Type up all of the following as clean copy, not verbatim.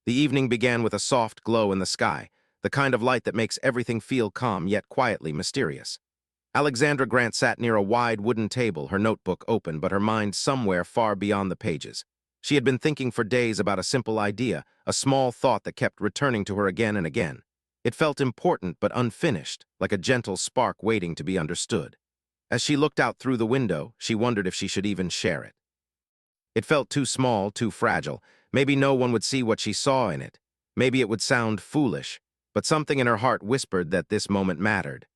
The evening began with a soft glow in the sky, the kind of light that makes everything feel calm yet quietly mysterious. Alexandra Grant sat near a wide wooden table, her notebook open, but her mind somewhere far beyond the pages. She had been thinking for days about a simple idea, a small thought that kept returning to her again and again. It felt important but unfinished, like a gentle spark waiting to be understood. As she looked out through the window, she wondered if she should even share it. It felt too small, too fragile. Maybe no one would see what she saw in it. Maybe it would sound foolish, but something in her heart whispered that this moment mattered.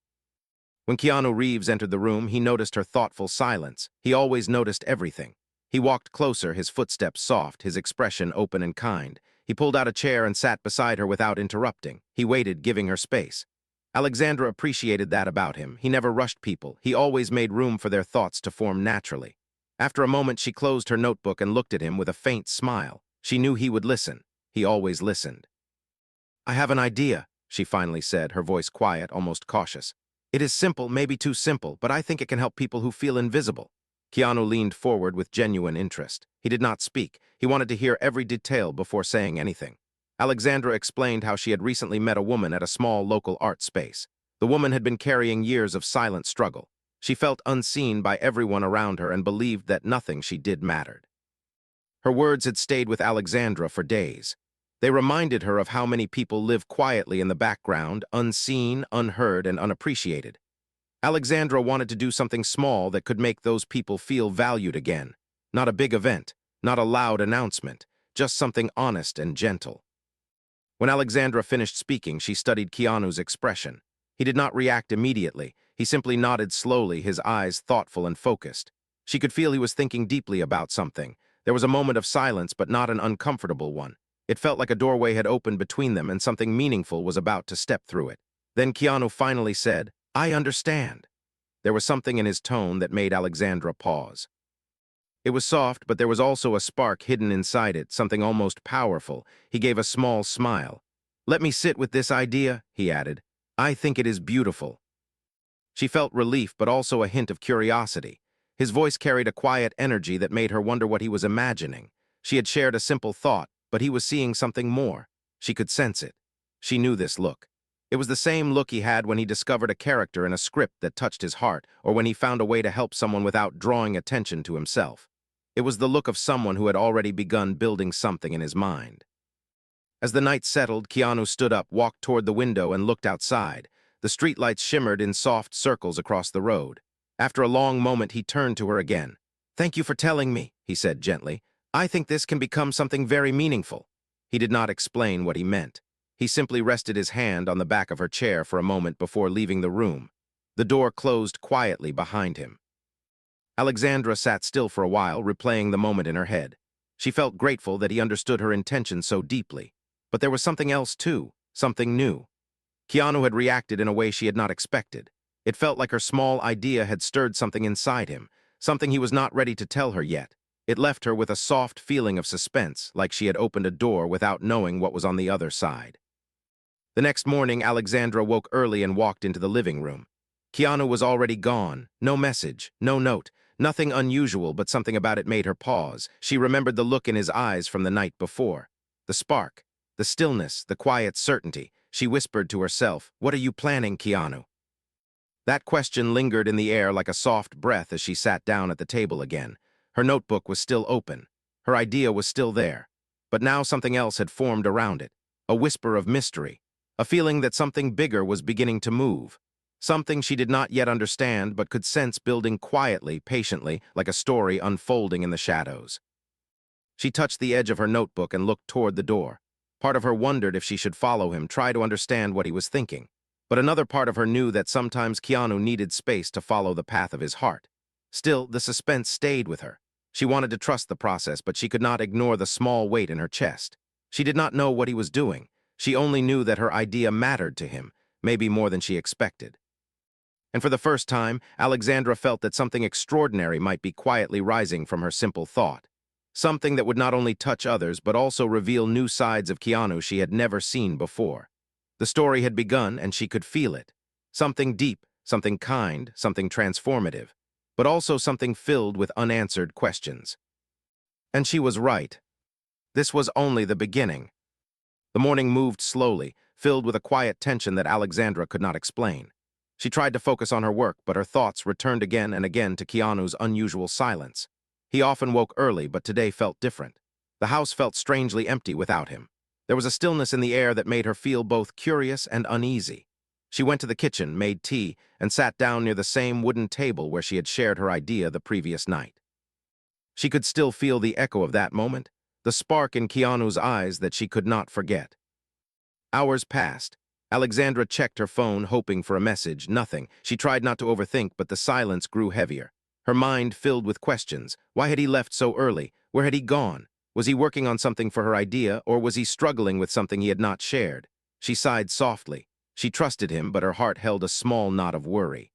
When Keanu Reeves entered the room, he noticed her thoughtful silence. He always noticed everything. He walked closer, his footsteps soft, his expression open and kind. He pulled out a chair and sat beside her without interrupting. He waited, giving her space. Alexandra appreciated that about him. He never rushed people. He always made room for their thoughts to form naturally. After a moment, she closed her notebook and looked at him with a faint smile. She knew he would listen. He always listened. "I have an idea," she finally said, her voice quiet, almost cautious. "It is simple, maybe too simple, but I think it can help people who feel invisible." Keanu leaned forward with genuine interest. He did not speak. He wanted to hear every detail before saying anything. Alexandra explained how she had recently met a woman at a small local art space. The woman had been carrying years of silent struggle. She felt unseen by everyone around her and believed that nothing she did mattered. Her words had stayed with Alexandra for days. They reminded her of how many people live quietly in the background, unseen, unheard, and unappreciated. Alexandra wanted to do something small that could make those people feel valued again. Not a big event, not a loud announcement, just something honest and gentle. When Alexandra finished speaking, she studied Keanu's expression. He did not react immediately. He simply nodded slowly, his eyes thoughtful and focused. She could feel he was thinking deeply about something. There was a moment of silence, but not an uncomfortable one. It felt like a doorway had opened between them and something meaningful was about to step through it. Then Keanu finally said, "I understand." There was something in his tone that made Alexandra pause. It was soft, but there was also a spark hidden inside it, something almost powerful. He gave a small smile. "Let me sit with this idea," he added. "I think it is beautiful." She felt relief, but also a hint of curiosity. His voice carried a quiet energy that made her wonder what he was imagining. She had shared a simple thought, but he was seeing something more. She could sense it. She knew this look. It was the same look he had when he discovered a character in a script that touched his heart, or when he found a way to help someone without drawing attention to himself. It was the look of someone who had already begun building something in his mind. As the night settled, Keanu stood up, walked toward the window, and looked outside. The streetlights shimmered in soft circles across the road. After a long moment, he turned to her again. "Thank you for telling me," he said gently. "I think this can become something very meaningful." He did not explain what he meant. He simply rested his hand on the back of her chair for a moment before leaving the room. The door closed quietly behind him. Alexandra sat still for a while, replaying the moment in her head. She felt grateful that he understood her intention so deeply. But there was something else too, something new. Keanu had reacted in a way she had not expected. It felt like her small idea had stirred something inside him, something he was not ready to tell her yet. It left her with a soft feeling of suspense, like she had opened a door without knowing what was on the other side. The next morning, Alexandra woke early and walked into the living room. Keanu was already gone. No message, no note, nothing unusual, but something about it made her pause. She remembered the look in his eyes from the night before. The spark, the stillness, the quiet certainty. She whispered to herself, "What are you planning, Keanu?" That question lingered in the air like a soft breath as she sat down at the table again. Her notebook was still open. Her idea was still there. But now something else had formed around it. A whisper of mystery. A feeling that something bigger was beginning to move. Something she did not yet understand but could sense building quietly, patiently, like a story unfolding in the shadows. She touched the edge of her notebook and looked toward the door. Part of her wondered if she should follow him, try to understand what he was thinking. But another part of her knew that sometimes Keanu needed space to follow the path of his heart. Still, the suspense stayed with her. She wanted to trust the process, but she could not ignore the small weight in her chest. She did not know what he was doing. She only knew that her idea mattered to him, maybe more than she expected. And for the first time, Alexandra felt that something extraordinary might be quietly rising from her simple thought. Something that would not only touch others, but also reveal new sides of Keanu she had never seen before. The story had begun, and she could feel it. Something deep, something kind, something transformative, but also something filled with unanswered questions. And she was right. This was only the beginning. The morning moved slowly, filled with a quiet tension that Alexandra could not explain. She tried to focus on her work, but her thoughts returned again and again to Keanu's unusual silence. He often woke early, but today felt different. The house felt strangely empty without him. There was a stillness in the air that made her feel both curious and uneasy. She went to the kitchen, made tea, and sat down near the same wooden table where she had shared her idea the previous night. She could still feel the echo of that moment, the spark in Keanu's eyes that she could not forget. Hours passed. Alexandra checked her phone, hoping for a message. Nothing. She tried not to overthink, but the silence grew heavier. Her mind filled with questions. Why had he left so early? Where had he gone? Was he working on something for her idea, or was he struggling with something he had not shared? She sighed softly. She trusted him, but her heart held a small knot of worry.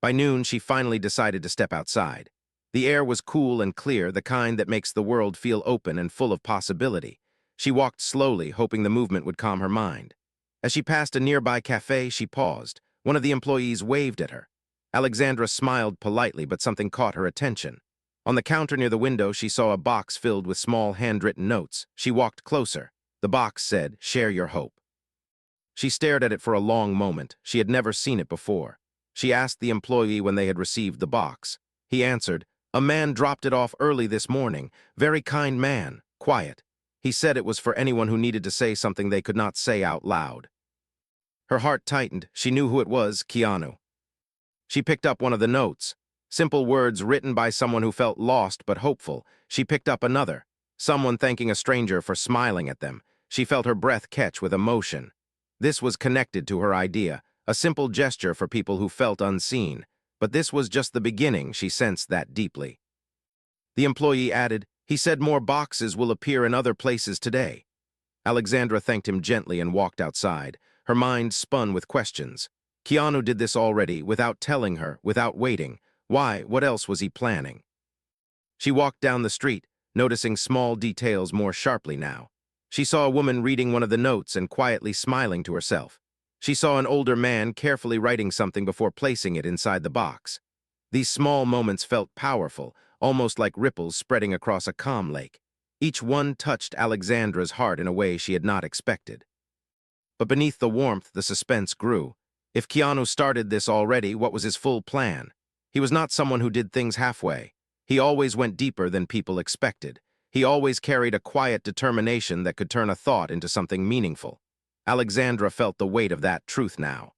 By noon, she finally decided to step outside. The air was cool and clear, the kind that makes the world feel open and full of possibility. She walked slowly, hoping the movement would calm her mind. As she passed a nearby cafe, she paused. One of the employees waved at her. Alexandra smiled politely, but something caught her attention. On the counter near the window, she saw a box filled with small handwritten notes. She walked closer. The box said, "Share your hope." She stared at it for a long moment. She had never seen it before. She asked the employee when they had received the box. He answered, "A man dropped it off early this morning. Very kind man, quiet. He said it was for anyone who needed to say something they could not say out loud." Her heart tightened. She knew who it was, Keanu. She picked up one of the notes. Simple words written by someone who felt lost but hopeful. She picked up another. Someone thanking a stranger for smiling at them. She felt her breath catch with emotion. This was connected to her idea, a simple gesture for people who felt unseen. But this was just the beginning, she sensed that deeply. The employee added, "He said more boxes will appear in other places today." Alexandra thanked him gently and walked outside. Her mind spun with questions. Keanu did this already, without telling her, without waiting. Why? What else was he planning? She walked down the street, noticing small details more sharply now. She saw a woman reading one of the notes and quietly smiling to herself. She saw an older man carefully writing something before placing it inside the box. These small moments felt powerful, almost like ripples spreading across a calm lake. Each one touched Alexandra's heart in a way she had not expected. But beneath the warmth, the suspense grew. If Keanu started this already, what was his full plan? He was not someone who did things halfway. He always went deeper than people expected. He always carried a quiet determination that could turn a thought into something meaningful. Alexandra felt the weight of that truth now.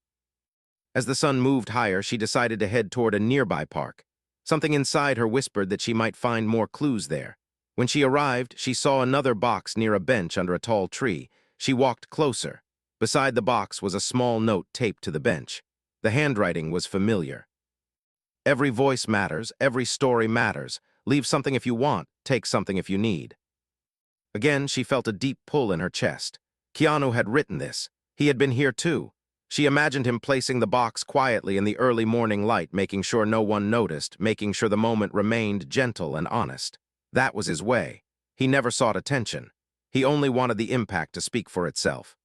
As the sun moved higher, she decided to head toward a nearby park. Something inside her whispered that she might find more clues there. When she arrived, she saw another box near a bench under a tall tree. She walked closer. Beside the box was a small note taped to the bench. The handwriting was familiar. "Every voice matters, every story matters. Leave something if you want, take something if you need." Again, she felt a deep pull in her chest. Keanu had written this. He had been here too. She imagined him placing the box quietly in the early morning light, making sure no one noticed, making sure the moment remained gentle and honest. That was his way. He never sought attention. He only wanted the impact to speak for itself.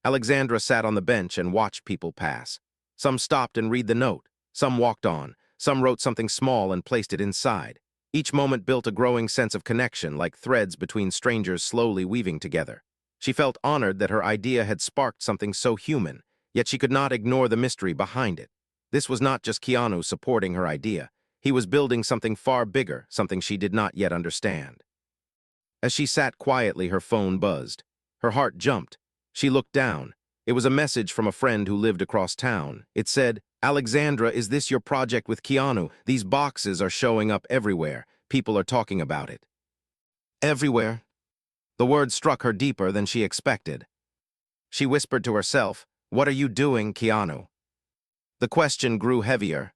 Alexandra sat on the bench and watched people pass. Some stopped and read the note. Some walked on. Some wrote something small and placed it inside. Each moment built a growing sense of connection, like threads between strangers slowly weaving together. She felt honored that her idea had sparked something so human, yet she could not ignore the mystery behind it. This was not just Keanu supporting her idea. He was building something far bigger, something she did not yet understand. As she sat quietly, her phone buzzed. Her heart jumped. She looked down. It was a message from a friend who lived across town. It said, "Alexandra, is this your project with Keanu? These boxes are showing up everywhere. People are talking about it." Everywhere? The word struck her deeper than she expected. She whispered to herself, "What are you doing, Keanu?" The question grew heavier.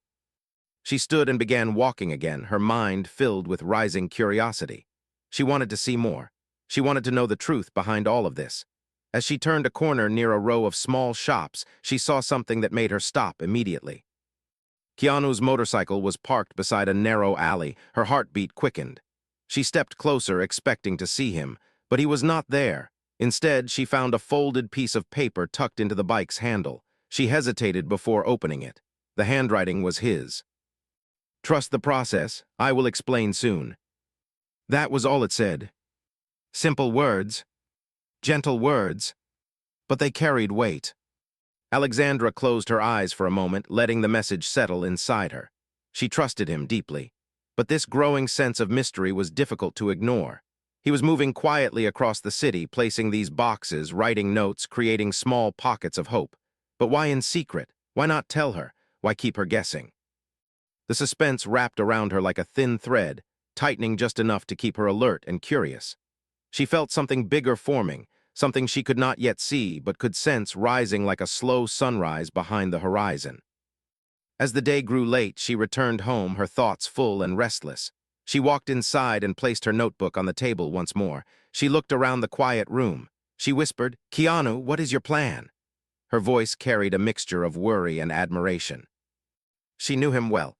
She stood and began walking again, her mind filled with rising curiosity. She wanted to see more. She wanted to know the truth behind all of this. As she turned a corner near a row of small shops, she saw something that made her stop immediately. Keanu's motorcycle was parked beside a narrow alley. Her heartbeat quickened. She stepped closer, expecting to see him, but he was not there. Instead, she found a folded piece of paper tucked into the bike's handle. She hesitated before opening it. The handwriting was his. "Trust the process. I will explain soon." That was all it said. Simple words. Gentle words, but they carried weight. Alexandra closed her eyes for a moment, letting the message settle inside her. She trusted him deeply, but this growing sense of mystery was difficult to ignore. He was moving quietly across the city, placing these boxes, writing notes, creating small pockets of hope. But why in secret? Why not tell her? Why keep her guessing? The suspense wrapped around her like a thin thread, tightening just enough to keep her alert and curious. She felt something bigger forming, something she could not yet see but could sense rising like a slow sunrise behind the horizon. As the day grew late, she returned home, her thoughts full and restless. She walked inside and placed her notebook on the table once more. She looked around the quiet room. She whispered, "Keanu, what is your plan?" Her voice carried a mixture of worry and admiration. She knew him well,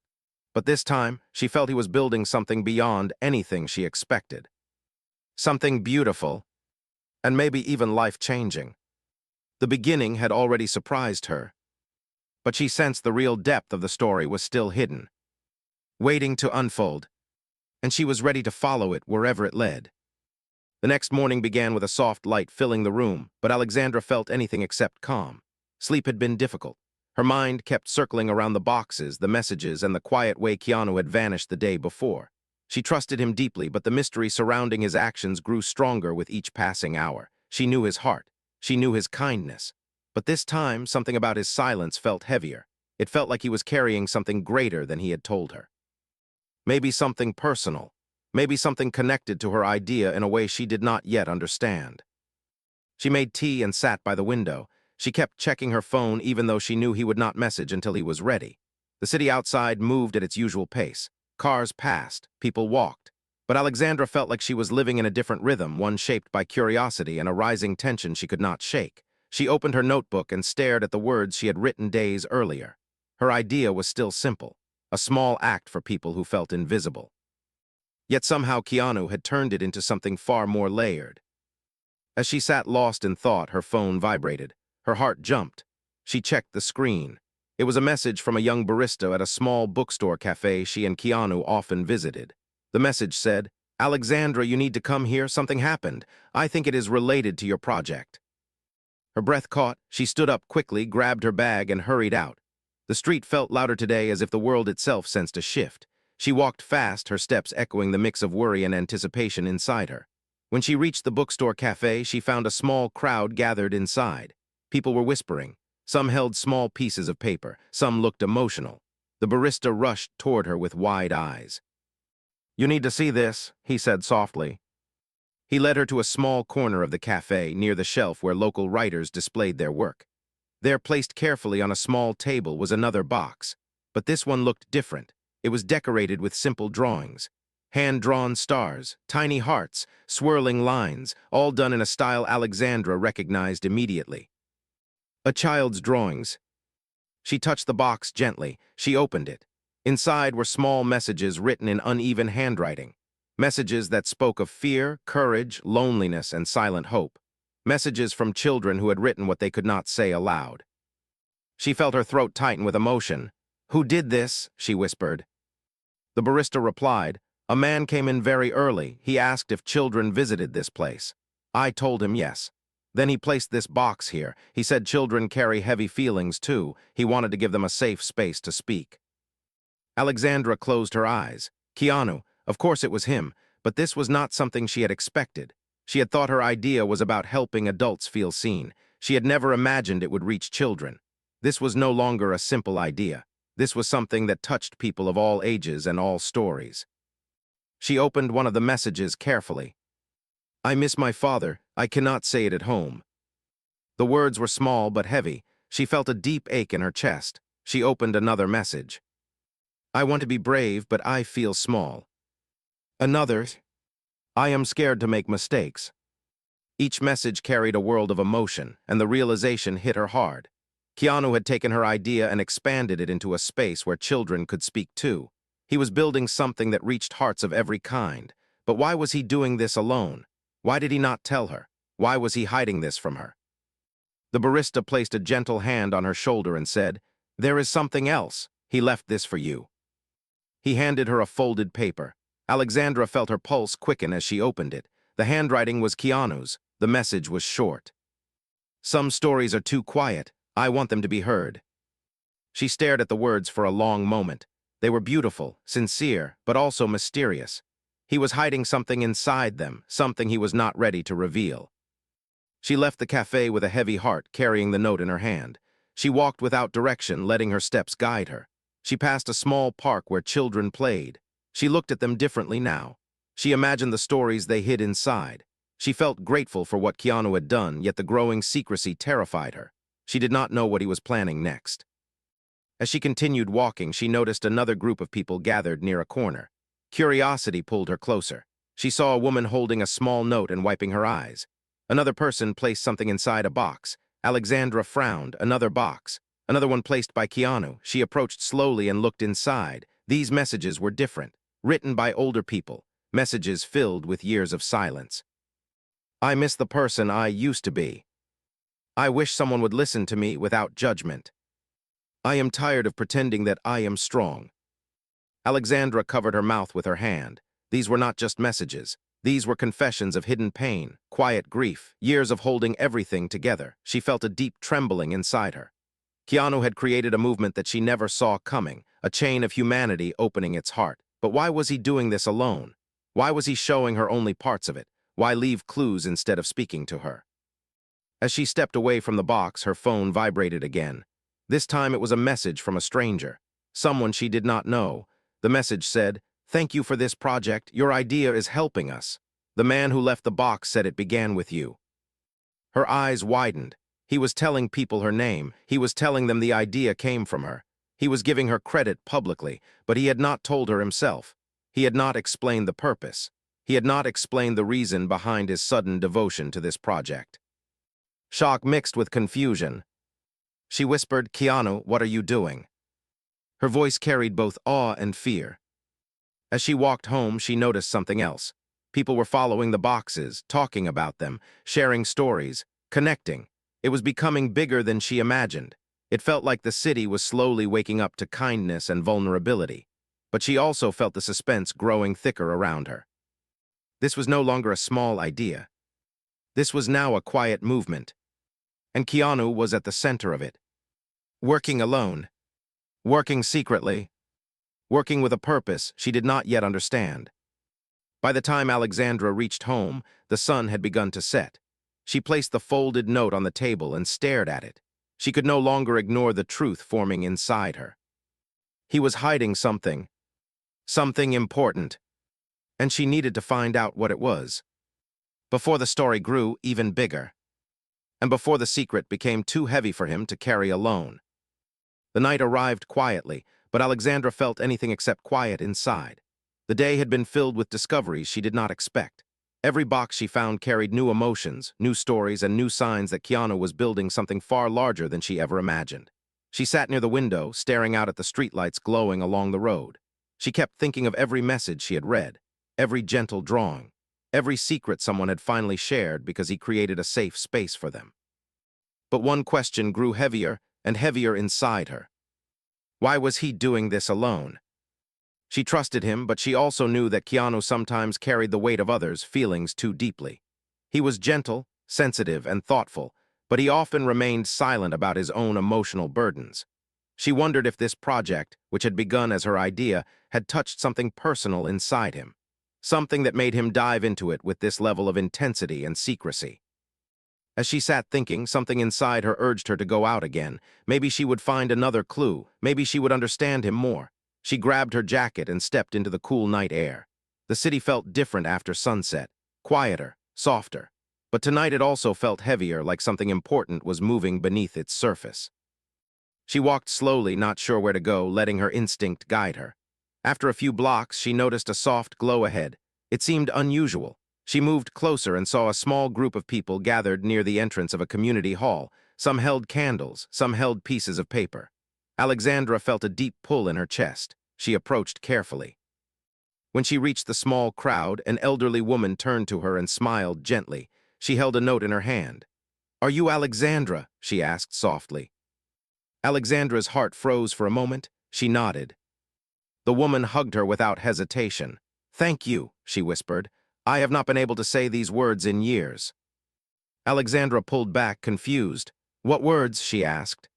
but this time she felt he was building something beyond anything she expected. Something beautiful, and maybe even life-changing. The beginning had already surprised her, but she sensed the real depth of the story was still hidden, waiting to unfold, and she was ready to follow it wherever it led. The next morning began with a soft light filling the room, but Alexandra felt anything except calm. Sleep had been difficult. Her mind kept circling around the boxes, the messages, and the quiet way Keanu had vanished the day before. She trusted him deeply, but the mystery surrounding his actions grew stronger with each passing hour. She knew his heart. She knew his kindness. But this time, something about his silence felt heavier. It felt like he was carrying something greater than he had told her. Maybe something personal. Maybe something connected to her idea in a way she did not yet understand. She made tea and sat by the window. She kept checking her phone even though she knew he would not message until he was ready. The city outside moved at its usual pace. Cars passed, people walked. But Alexandra felt like she was living in a different rhythm, one shaped by curiosity and a rising tension she could not shake. She opened her notebook and stared at the words she had written days earlier. Her idea was still simple, a small act for people who felt invisible. Yet somehow Keanu had turned it into something far more layered. As she sat lost in thought, her phone vibrated. Her heart jumped. She checked the screen. It was a message from a young barista at a small bookstore cafe she and Keanu often visited. The message said, "Alexandra, you need to come here. Something happened. I think it is related to your project." Her breath caught. She stood up quickly, grabbed her bag, and hurried out. The street felt louder today, as if the world itself sensed a shift. She walked fast, her steps echoing the mix of worry and anticipation inside her. When she reached the bookstore cafe, she found a small crowd gathered inside. People were whispering. Some held small pieces of paper. Some looked emotional. The barista rushed toward her with wide eyes. "You need to see this," he said softly. He led her to a small corner of the cafe, near the shelf where local writers displayed their work. There, placed carefully on a small table, was another box. But this one looked different. It was decorated with simple drawings. Hand-drawn stars, tiny hearts, swirling lines, all done in a style Alexandra recognized immediately. A child's drawings. She touched the box gently. She opened it. Inside were small messages written in uneven handwriting. Messages that spoke of fear, courage, loneliness, and silent hope. Messages from children who had written what they could not say aloud. She felt her throat tighten with emotion. "Who did this?" she whispered. The barista replied, "A man came in very early. He asked if children visited this place. I told him yes. Then he placed this box here. He said children carry heavy feelings too. He wanted to give them a safe space to speak." Alexandra closed her eyes. Keanu, of course it was him, but this was not something she had expected. She had thought her idea was about helping adults feel seen. She had never imagined it would reach children. This was no longer a simple idea. This was something that touched people of all ages and all stories. She opened one of the messages carefully. "I miss my father. I cannot say it at home." The words were small but heavy. She felt a deep ache in her chest. She opened another message. "I want to be brave, but I feel small." Another, "I am scared to make mistakes." Each message carried a world of emotion, and the realization hit her hard. Keanu had taken her idea and expanded it into a space where children could speak too. He was building something that reached hearts of every kind. But why was he doing this alone? Why did he not tell her? Why was he hiding this from her? The barista placed a gentle hand on her shoulder and said, "There is something else. He left this for you." He handed her a folded paper. Alexandra felt her pulse quicken as she opened it. The handwriting was Keanu's. The message was short. Some stories are too quiet. I want them to be heard. She stared at the words for a long moment. They were beautiful, sincere, but also mysterious. He was hiding something inside them, something he was not ready to reveal. She left the cafe with a heavy heart, carrying the note in her hand. She walked without direction, letting her steps guide her. She passed a small park where children played. She looked at them differently now. She imagined the stories they hid inside. She felt grateful for what Keanu had done, yet the growing secrecy terrified her. She did not know what he was planning next. As she continued walking, she noticed another group of people gathered near a corner. Curiosity pulled her closer. She saw a woman holding a small note and wiping her eyes. Another person placed something inside a box. Alexandra frowned. Another box. Another one placed by Keanu. She approached slowly and looked inside. These messages were different, written by older people, messages filled with years of silence. I miss the person I used to be. I wish someone would listen to me without judgment. I am tired of pretending that I am strong. Alexandra covered her mouth with her hand. These were not just messages. These were confessions of hidden pain, quiet grief, years of holding everything together. She felt a deep trembling inside her. Keanu had created a movement that she never saw coming, a chain of humanity opening its heart. But why was he doing this alone? Why was he showing her only parts of it? Why leave clues instead of speaking to her? As she stepped away from the box, her phone vibrated again. This time it was a message from a stranger, someone she did not know. The message said, "Thank you for this project. Your idea is helping us. The man who left the box said it began with you." Her eyes widened. He was telling people her name. He was telling them the idea came from her. He was giving her credit publicly, but he had not told her himself. He had not explained the purpose. He had not explained the reason behind his sudden devotion to this project. Shock mixed with confusion. She whispered, "Keanu, what are you doing?" Her voice carried both awe and fear. As she walked home, she noticed something else. People were following the boxes, talking about them, sharing stories, connecting. It was becoming bigger than she imagined. It felt like the city was slowly waking up to kindness and vulnerability. But she also felt the suspense growing thicker around her. This was no longer a small idea. This was now a quiet movement. And Keanu was at the center of it. Working alone. Working secretly. Working with a purpose she did not yet understand. By the time Alexandra reached home, the sun had begun to set. She placed the folded note on the table and stared at it. She could no longer ignore the truth forming inside her. He was hiding something. Something important. And she needed to find out what it was. Before the story grew even bigger. And before the secret became too heavy for him to carry alone. The night arrived quietly, but Alexandra felt anything except quiet inside. The day had been filled with discoveries she did not expect. Every box she found carried new emotions, new stories, and new signs that Keanu was building something far larger than she ever imagined. She sat near the window, staring out at the streetlights glowing along the road. She kept thinking of every message she had read, every gentle drawing, every secret someone had finally shared because he created a safe space for them. But one question grew heavier and heavier inside her. Why was he doing this alone? She trusted him, but she also knew that Keanu sometimes carried the weight of others' feelings too deeply. He was gentle, sensitive, and thoughtful, but he often remained silent about his own emotional burdens. She wondered if this project, which had begun as her idea, had touched something personal inside him, something that made him dive into it with this level of intensity and secrecy. As she sat thinking, something inside her urged her to go out again. Maybe she would find another clue. Maybe she would understand him more. She grabbed her jacket and stepped into the cool night air. The city felt different after sunset, quieter, softer. But tonight it also felt heavier, like something important was moving beneath its surface. She walked slowly, not sure where to go, letting her instinct guide her. After a few blocks, she noticed a soft glow ahead. It seemed unusual. She moved closer and saw a small group of people gathered near the entrance of a community hall. Some held candles, some held pieces of paper. Alexandra felt a deep pull in her chest. She approached carefully. When she reached the small crowd, an elderly woman turned to her and smiled gently. She held a note in her hand. "Are you Alexandra?" she asked softly. Alexandra's heart froze for a moment. She nodded. The woman hugged her without hesitation. "Thank you," she whispered. "I have not been able to say these words in years." Alexandra pulled back, confused. "What words?" she asked.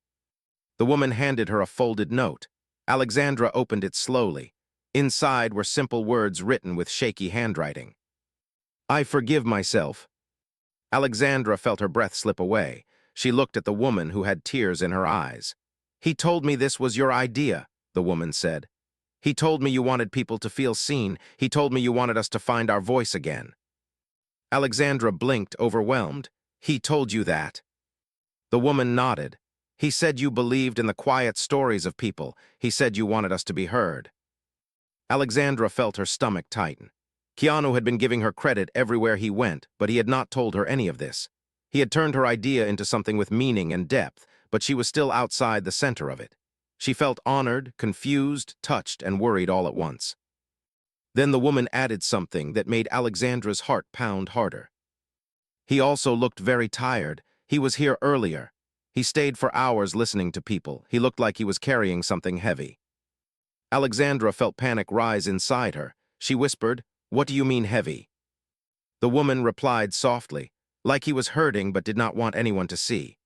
The woman handed her a folded note. Alexandra opened it slowly. Inside were simple words written with shaky handwriting. "I forgive myself." Alexandra felt her breath slip away. She looked at the woman who had tears in her eyes. "He told me this was your idea," the woman said. "He told me you wanted people to feel seen. He told me you wanted us to find our voice again." Alexandra blinked, overwhelmed. "He told you that?" The woman nodded. "He said you believed in the quiet stories of people. He said you wanted us to be heard." Alexandra felt her stomach tighten. Keanu had been giving her credit everywhere he went, but he had not told her any of this. He had turned her idea into something with meaning and depth, but she was still outside the center of it. She felt honored, confused, touched, and worried all at once. Then the woman added something that made Alexandra's heart pound harder. "He also looked very tired. He was here earlier. He stayed for hours listening to people. He looked like he was carrying something heavy." Alexandra felt panic rise inside her. She whispered, "What do you mean heavy?" The woman replied softly, like he was hurting but did not want anyone to see.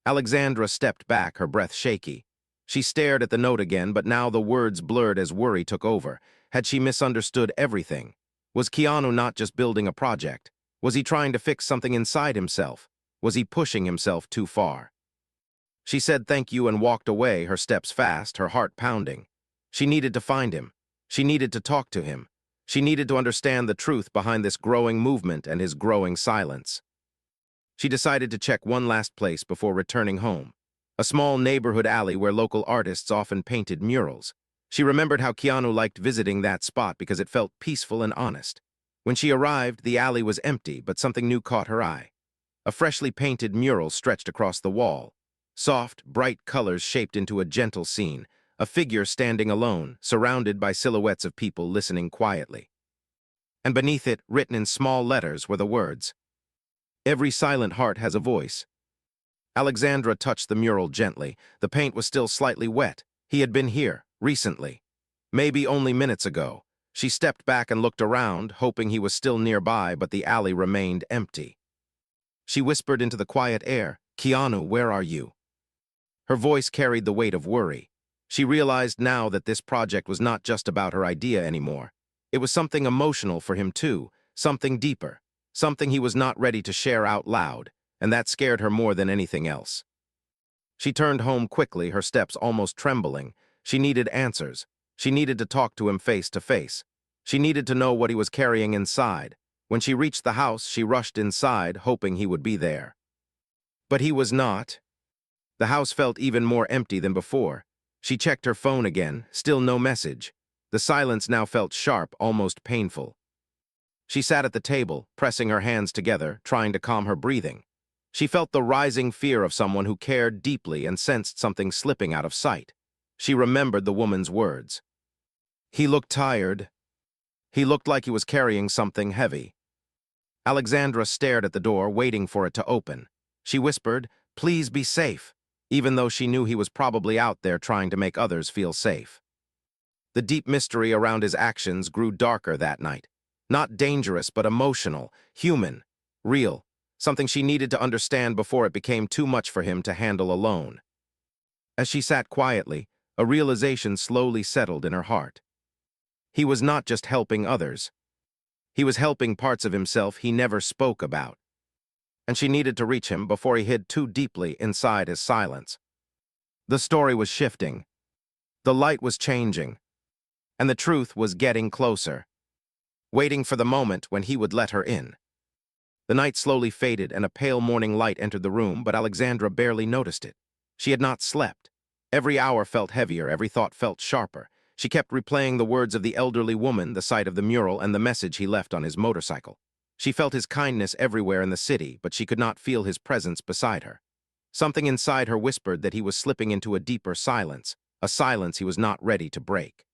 Alexandra stepped back, her breath shaky. She stared at the note again, but now the words blurred as worry took over. Had she misunderstood everything? Was Keanu not just building a project? Was he trying to fix something inside himself? Was he pushing himself too far? She said thank you and walked away, her steps fast, her heart pounding. She needed to find him. She needed to talk to him. She needed to understand the truth behind this growing movement and his growing silence. She decided to check one last place before returning home, a small neighborhood alley where local artists often painted murals. She remembered how Keanu liked visiting that spot because it felt peaceful and honest. When she arrived, the alley was empty, but something new caught her eye. A freshly painted mural stretched across the wall. Soft, bright colors shaped into a gentle scene, a figure standing alone, surrounded by silhouettes of people listening quietly. And beneath it, written in small letters, were the words, "Every silent heart has a voice." Alexandra touched the mural gently. The paint was still slightly wet. He had been here, recently. Maybe only minutes ago. She stepped back and looked around, hoping he was still nearby, but the alley remained empty. She whispered into the quiet air, "Keanu, where are you?" Her voice carried the weight of worry. She realized now that this project was not just about her idea anymore. It was something emotional for him too, something deeper, something he was not ready to share out loud, and that scared her more than anything else. She turned home quickly, her steps almost trembling. She needed answers. She needed to talk to him face to face. She needed to know what he was carrying inside. When she reached the house, she rushed inside, hoping he would be there. But he was not. The house felt even more empty than before. She checked her phone again, still no message. The silence now felt sharp, almost painful. She sat at the table, pressing her hands together, trying to calm her breathing. She felt the rising fear of someone who cared deeply and sensed something slipping out of sight. She remembered the woman's words. He looked tired. He looked like he was carrying something heavy. Alexandra stared at the door, waiting for it to open. She whispered, "Please be safe," even though she knew he was probably out there trying to make others feel safe. The deep mystery around his actions grew darker that night. Not dangerous, but emotional, human, real, something she needed to understand before it became too much for him to handle alone. As she sat quietly, a realization slowly settled in her heart. He was not just helping others. He was helping parts of himself he never spoke about. And she needed to reach him before he hid too deeply inside his silence. The story was shifting. The light was changing. And the truth was getting closer, waiting for the moment when he would let her in. The night slowly faded and a pale morning light entered the room, but Alexandra barely noticed it. She had not slept. Every hour felt heavier, every thought felt sharper. She kept replaying the words of the elderly woman, the sight of the mural, and the message he left on his motorcycle. She felt his kindness everywhere in the city, but she could not feel his presence beside her. Something inside her whispered that he was slipping into a deeper silence, a silence he was not ready to break.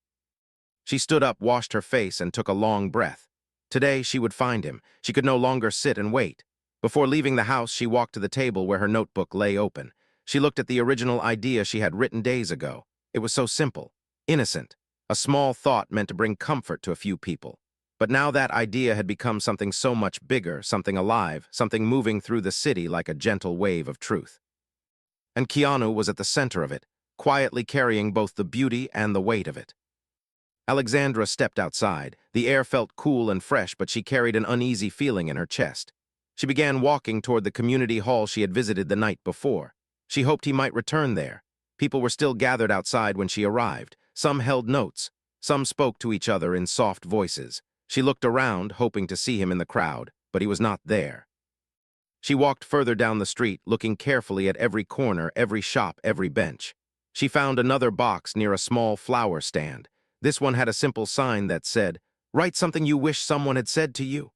She stood up, washed her face, and took a long breath. Today, she would find him. She could no longer sit and wait. Before leaving the house, she walked to the table where her notebook lay open. She looked at the original idea she had written days ago. It was so simple, innocent, a small thought meant to bring comfort to a few people. But now that idea had become something so much bigger, something alive, something moving through the city like a gentle wave of truth. And Keanu was at the center of it, quietly carrying both the beauty and the weight of it. Alexandra stepped outside. The air felt cool and fresh, but she carried an uneasy feeling in her chest. She began walking toward the community hall she had visited the night before. She hoped he might return there. People were still gathered outside when she arrived. Some held notes. Some spoke to each other in soft voices. She looked around, hoping to see him in the crowd, but he was not there. She walked further down the street, looking carefully at every corner, every shop, every bench. She found another box near a small flower stand. This one had a simple sign that said, "Write something you wish someone had said to you."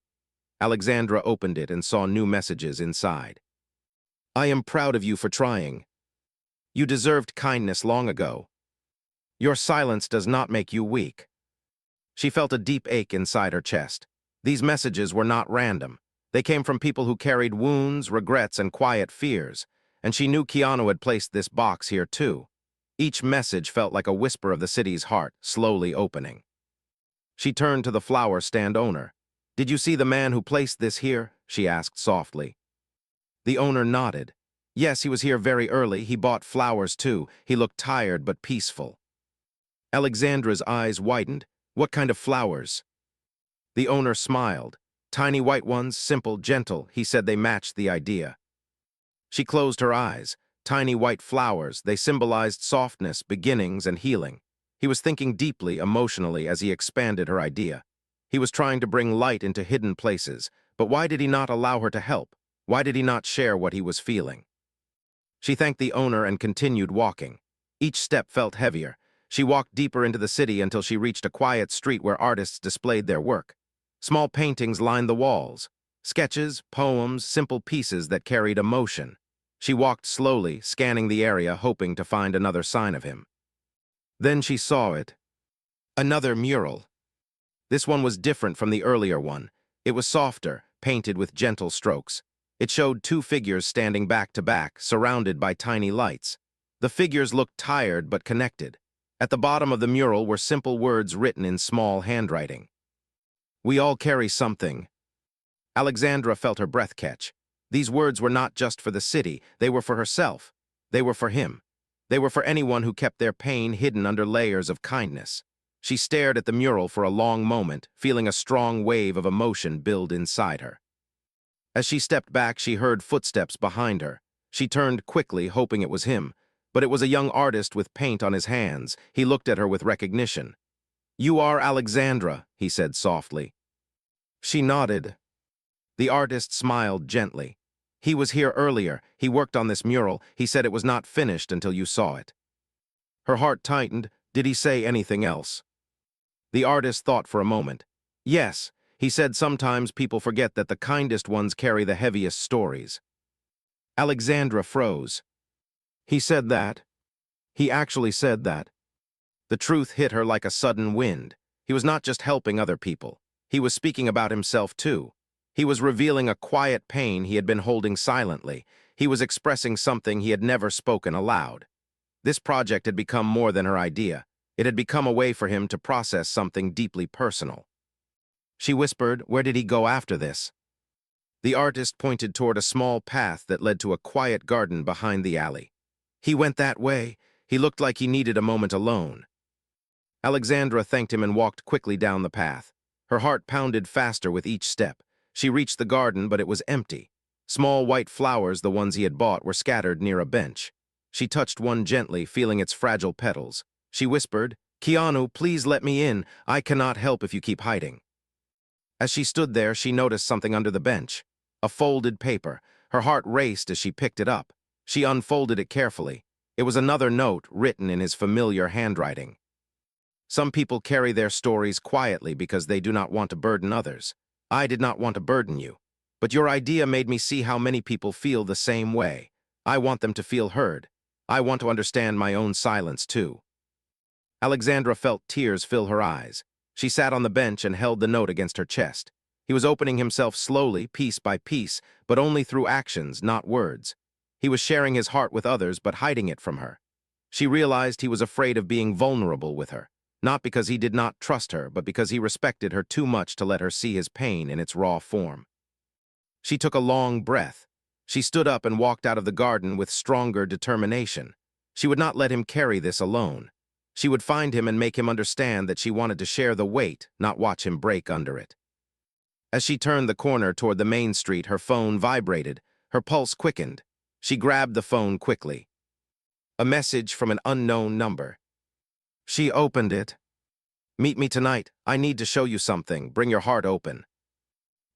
Alexandra opened it and saw new messages inside. "I am proud of you for trying. You deserved kindness long ago. Your silence does not make you weak." She felt a deep ache inside her chest. These messages were not random. They came from people who carried wounds, regrets, and quiet fears, and she knew Keanu had placed this box here too. Each message felt like a whisper of the city's heart, slowly opening. She turned to the flower stand owner. "Did you see the man who placed this here?" she asked softly. The owner nodded. "Yes, he was here very early. He bought flowers too. He looked tired but peaceful." Alexandra's eyes widened. "What kind of flowers?" The owner smiled. "Tiny white ones, simple, gentle." He said they matched the idea. She closed her eyes. Tiny white flowers, they symbolized softness, beginnings, and healing. He was thinking deeply, emotionally, as he expanded her idea. He was trying to bring light into hidden places, but why did he not allow her to help? Why did he not share what he was feeling? She thanked the owner and continued walking. Each step felt heavier. She walked deeper into the city until she reached a quiet street where artists displayed their work. Small paintings lined the walls. Sketches, poems, simple pieces that carried emotion. She walked slowly, scanning the area, hoping to find another sign of him. Then she saw it. Another mural. This one was different from the earlier one. It was softer, painted with gentle strokes. It showed two figures standing back to back, surrounded by tiny lights. The figures looked tired but connected. At the bottom of the mural were simple words written in small handwriting. "We all carry something." Alexandra felt her breath catch. These words were not just for the city, they were for herself. They were for him. They were for anyone who kept their pain hidden under layers of kindness. She stared at the mural for a long moment, feeling a strong wave of emotion build inside her. As she stepped back, she heard footsteps behind her. She turned quickly, hoping it was him, but it was a young artist with paint on his hands. He looked at her with recognition. "You are Alexandra," he said softly. She nodded. The artist smiled gently. "He was here earlier. He worked on this mural. He said it was not finished until you saw it." Her heart tightened. Did he say anything else? The artist thought for a moment. "Yes, he said sometimes people forget that the kindest ones carry the heaviest stories." Alexandra froze. "He said that? He actually said that?" The truth hit her like a sudden wind. He was not just helping other people. He was speaking about himself too. He was revealing a quiet pain he had been holding silently. He was expressing something he had never spoken aloud. This project had become more than her idea. It had become a way for him to process something deeply personal. She whispered, "Where did he go after this?" The artist pointed toward a small path that led to a quiet garden behind the alley. "He went that way. He looked like he needed a moment alone." Alexandra thanked him and walked quickly down the path. Her heart pounded faster with each step. She reached the garden, but it was empty. Small white flowers, the ones he had bought, were scattered near a bench. She touched one gently, feeling its fragile petals. She whispered, "Keanu, please let me in. I cannot help if you keep hiding." As she stood there, she noticed something under the bench. A folded paper. Her heart raced as she picked it up. She unfolded it carefully. It was another note written in his familiar handwriting. "Some people carry their stories quietly because they do not want to burden others. I did not want to burden you. But your idea made me see how many people feel the same way. I want them to feel heard. I want to understand my own silence too." Alexandra felt tears fill her eyes. She sat on the bench and held the note against her chest. He was opening himself slowly, piece by piece, but only through actions, not words. He was sharing his heart with others, but hiding it from her. She realized he was afraid of being vulnerable with her. not because he did not trust her, but because he respected her too much to let her see his pain in its raw form. She took a long breath. She stood up and walked out of the garden with stronger determination. She would not let him carry this alone. She would find him and make him understand that she wanted to share the weight, not watch him break under it. As she turned the corner toward the main street, her phone vibrated. Her pulse quickened. She grabbed the phone quickly. A message from an unknown number. She opened it. "Meet me tonight. I need to show you something. Bring your heart open."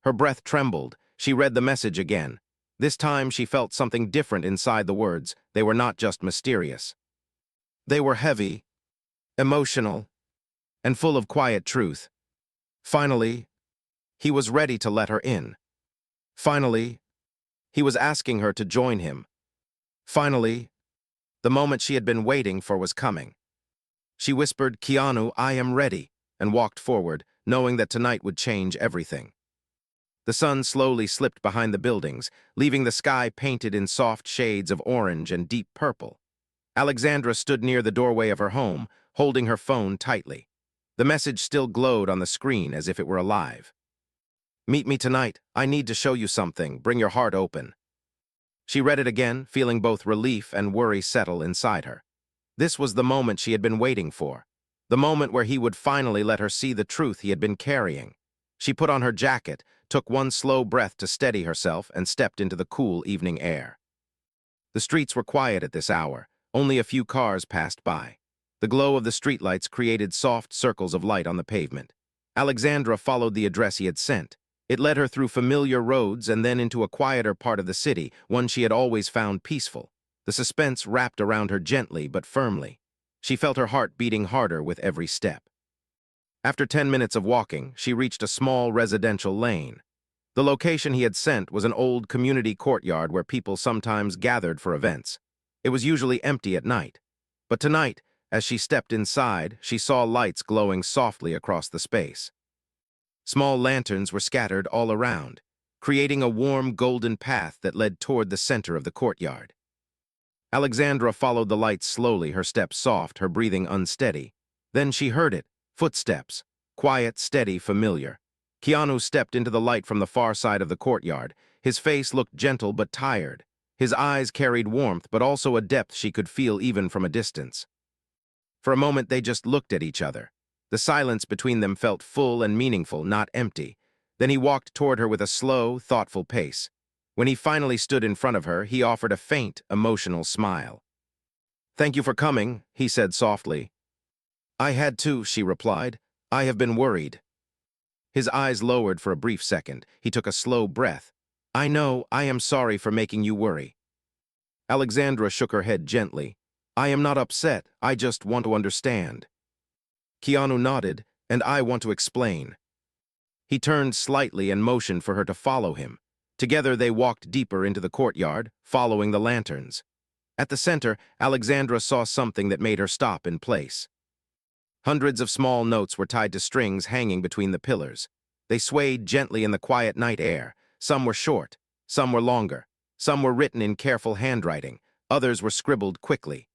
Her breath trembled. She read the message again. This time she felt something different inside the words. They were not just mysterious. They were heavy, emotional, and full of quiet truth. Finally, he was ready to let her in. Finally, he was asking her to join him. Finally, the moment she had been waiting for was coming. She whispered, "Keanu, I am ready," and walked forward, knowing that tonight would change everything. The sun slowly slipped behind the buildings, leaving the sky painted in soft shades of orange and deep purple. Alexandra stood near the doorway of her home, holding her phone tightly. The message still glowed on the screen as if it were alive. "Meet me tonight. I need to show you something. Bring your heart open." She read it again, feeling both relief and worry settle inside her. This was the moment she had been waiting for, the moment where he would finally let her see the truth he had been carrying. She put on her jacket, took one slow breath to steady herself, and stepped into the cool evening air. The streets were quiet at this hour. Only a few cars passed by. The glow of the streetlights created soft circles of light on the pavement. Alexandra followed the address he had sent. It led her through familiar roads and then into a quieter part of the city, one she had always found peaceful. The suspense wrapped around her gently but firmly. She felt her heart beating harder with every step. After 10 minutes of walking, she reached a small residential lane. The location he had sent was an old community courtyard where people sometimes gathered for events. It was usually empty at night. But tonight, as she stepped inside, she saw lights glowing softly across the space. Small lanterns were scattered all around, creating a warm golden path that led toward the center of the courtyard. Alexandra followed the lights slowly, her steps soft, her breathing unsteady. Then she heard it, footsteps, quiet, steady, familiar. Keanu stepped into the light from the far side of the courtyard. His face looked gentle but tired. His eyes carried warmth, but also a depth she could feel even from a distance. For a moment, they just looked at each other. The silence between them felt full and meaningful, not empty. Then he walked toward her with a slow, thoughtful pace. When he finally stood in front of her, he offered a faint, emotional smile. "Thank you for coming," he said softly. "I had to," she replied. "I have been worried." His eyes lowered for a brief second. He took a slow breath. "I know, I am sorry for making you worry." Alexandra shook her head gently. "I am not upset, I just want to understand." Keanu nodded, "And I want to explain." He turned slightly and motioned for her to follow him. Together they walked deeper into the courtyard, following the lanterns. At the center, Alexandra saw something that made her stop in place. Hundreds of small notes were tied to strings hanging between the pillars. They swayed gently in the quiet night air. Some were short, some were longer, some were written in careful handwriting, others were scribbled quickly.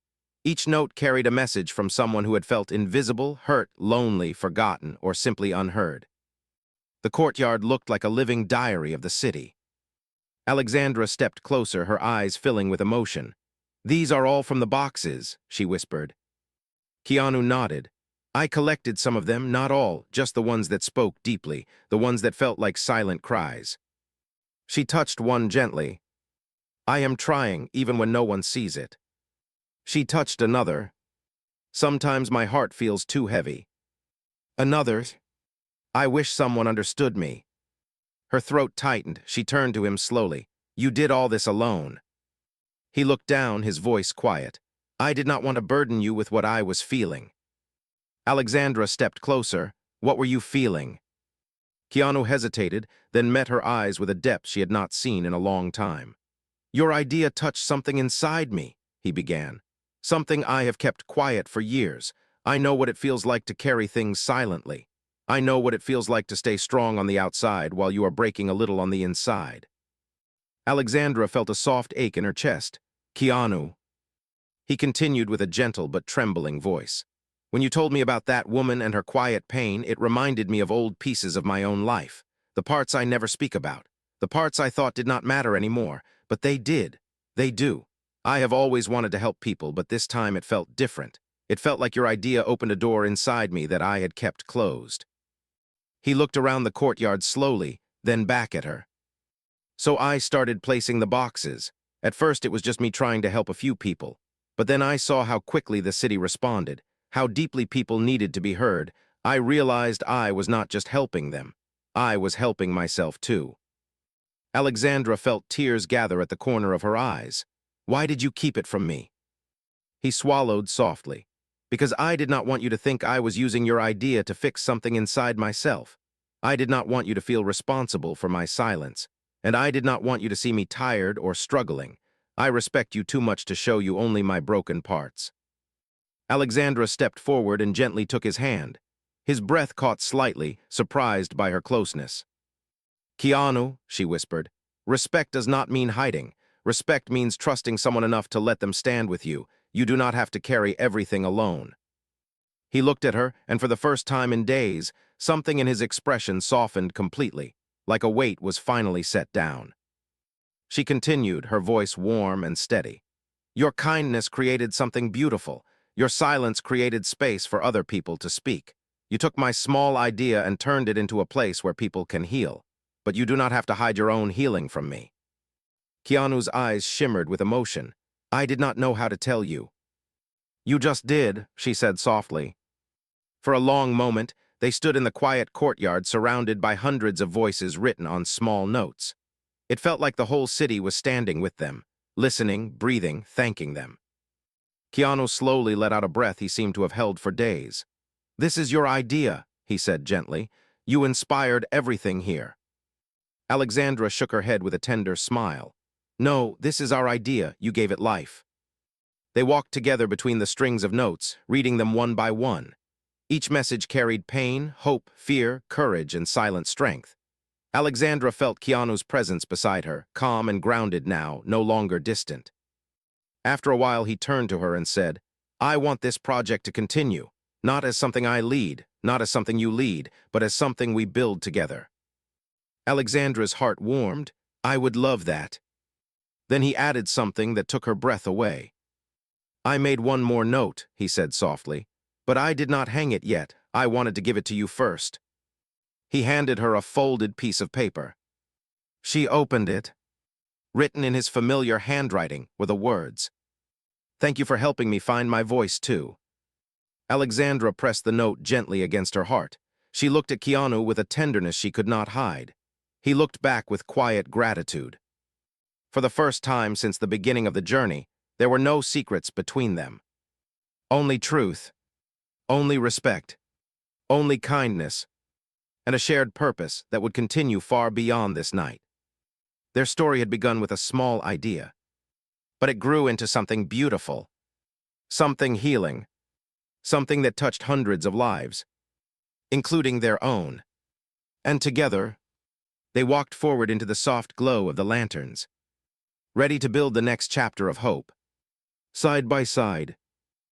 Each note carried a message from someone who had felt invisible, hurt, lonely, forgotten, or simply unheard. The courtyard looked like a living diary of the city. Alexandra stepped closer, her eyes filling with emotion. "These are all from the boxes," she whispered. Keanu nodded. "I collected some of them, not all, just the ones that spoke deeply, the ones that felt like silent cries." She touched one gently. "I am trying, even when no one sees it." She touched another. "Sometimes my heart feels too heavy." Another. "I wish someone understood me." Her throat tightened. She turned to him slowly. "You did all this alone." He looked down, his voice quiet. "I did not want to burden you with what I was feeling." Alexandra stepped closer. "What were you feeling?" Keanu hesitated, then met her eyes with a depth she had not seen in a long time. "Your idea touched something inside me," he began. "Something I have kept quiet for years. I know what it feels like to carry things silently. I know what it feels like to stay strong on the outside while you are breaking a little on the inside." Alexandra felt a soft ache in her chest. "Keanu." He continued with a gentle but trembling voice. When you told me about that woman and her quiet pain, it reminded me of old pieces of my own life. The parts I never speak about. The parts I thought did not matter anymore, but they did. They do. I have always wanted to help people, but this time it felt different. It felt like your idea opened a door inside me that I had kept closed. He looked around the courtyard slowly, then back at her. So I started placing the boxes. At first it was just me trying to help a few people. But then I saw how quickly the city responded, how deeply people needed to be heard. I realized I was not just helping them. I was helping myself too. Alexandra felt tears gather at the corner of her eyes. Why did you keep it from me? He swallowed softly. Because I did not want you to think I was using your idea to fix something inside myself. I did not want you to feel responsible for my silence. And I did not want you to see me tired or struggling. I respect you too much to show you only my broken parts. Alexandra stepped forward and gently took his hand. His breath caught slightly, surprised by her closeness. Keanu, she whispered, respect does not mean hiding. Respect means trusting someone enough to let them stand with you. You do not have to carry everything alone. He looked at her, and for the first time in days, something in his expression softened completely, like a weight was finally set down. She continued, her voice warm and steady. Your kindness created something beautiful. Your silence created space for other people to speak. You took my small idea and turned it into a place where people can heal. But you do not have to hide your own healing from me. Keanu's eyes shimmered with emotion. I did not know how to tell you. You just did, she said softly. For a long moment, they stood in the quiet courtyard surrounded by hundreds of voices written on small notes. It felt like the whole city was standing with them, listening, breathing, thanking them. Keanu slowly let out a breath he seemed to have held for days. This is your idea, he said gently. You inspired everything here. Alexandra shook her head with a tender smile. No, this is our idea. You gave it life. They walked together between the strings of notes, reading them one by one. Each message carried pain, hope, fear, courage, and silent strength. Alexandra felt Keanu's presence beside her, calm and grounded now, no longer distant. After a while, he turned to her and said, I want this project to continue, not as something I lead, not as something you lead, but as something we build together. Alexandra's heart warmed. I would love that. Then he added something that took her breath away. I made one more note, he said softly, but I did not hang it yet. I wanted to give it to you first. He handed her a folded piece of paper. She opened it. Written in his familiar handwriting were the words, Thank you for helping me find my voice too. Alexandra pressed the note gently against her heart. She looked at Keanu with a tenderness she could not hide. He looked back with quiet gratitude. For the first time since the beginning of the journey, there were no secrets between them. Only truth, only respect, only kindness, and a shared purpose that would continue far beyond this night. Their story had begun with a small idea, but it grew into something beautiful, something healing, something that touched hundreds of lives, including their own. And together, they walked forward into the soft glow of the lanterns, ready to build the next chapter of hope. Side by side,